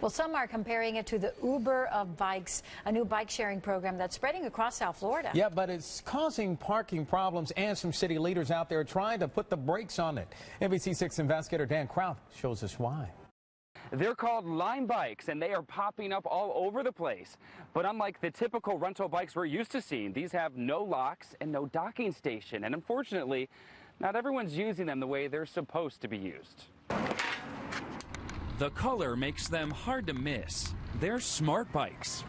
Well, some are comparing it to the Uber of bikes, a new bike sharing program that's spreading across South Florida. Yeah, but it's causing parking problems, and some city leaders out there trying to put the brakes on it. NBC6 investigator Dan Kraut shows us why. They're called LimeBikes, and they are popping up all over the place. But unlike the typical rental bikes we're used to seeing, these have no locks and no docking station. And unfortunately, not everyone's using them the way they're supposed to be used. The color makes them hard to miss. They're smart bikes.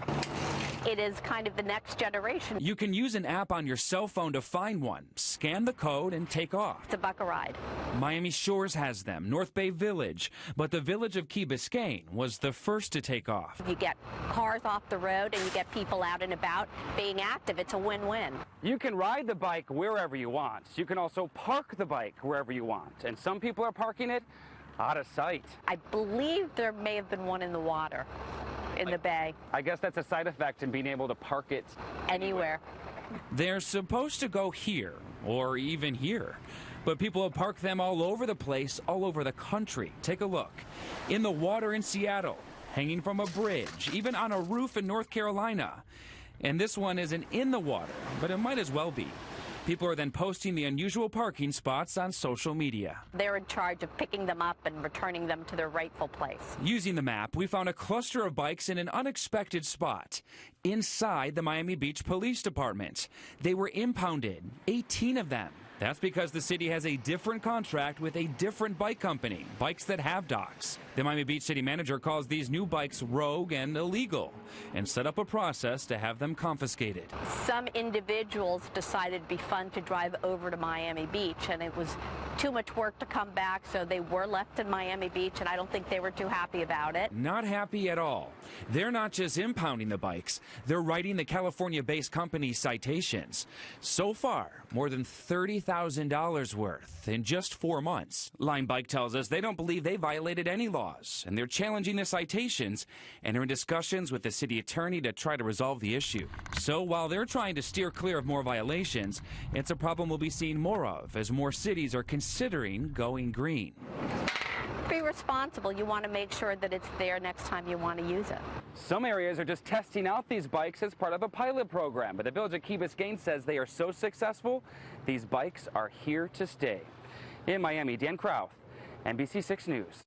It is kind of the next generation. You can use an app on your cell phone to find one, scan the code, and take off. It's a buck a ride. Miami Shores has them, North Bay Village, but the Village of Key Biscayne was the first to take off. You get cars off the road and you get people out and about being active. It's a win-win. You can ride the bike wherever you want. You can also park the bike wherever you want. And some people are parking it out of sight. I believe there may have been one in the water, in the bay. I guess that's a side effect in being able to park it Anywhere. They're supposed to go here, or even here. But people have parked them all over the place, all over the country. Take a look. In the water in Seattle, hanging from a bridge, even on a roof in North Carolina. And this one isn't in the water, but it might as well be. People are then posting the unusual parking spots on social media. They're in charge of picking them up and returning them to their rightful place. Using the map, we found a cluster of bikes in an unexpected spot inside the Miami Beach Police Department. They were impounded, 18 of them. That's because the city has a different contract with a different bike company, bikes that have docks. The Miami Beach city manager calls these new bikes rogue and illegal and set up a process to have them confiscated. Some individuals decided it'd be fun to drive over to Miami Beach, and it was too much work to come back, so they were left in Miami Beach, and I don't think they were too happy about it. Not happy at all. They're not just impounding the bikes, they're writing the California-based company citations. So far, more than $30,000 worth in just 4 months. LimeBike tells us they don't believe they violated any laws, and they're challenging the citations and are in discussions with the city attorney to try to resolve the issue. So while they're trying to steer clear of more violations, it's a problem we'll be seeing more of as more cities are considering going green. Be responsible. You want to make sure that it's there next time you want to use it. Some areas are just testing out these bikes as part of a pilot program, but the Village of Key Biscayne says they are so successful, these bikes are here to stay. In Miami, Dan Kraut, NBC6 News.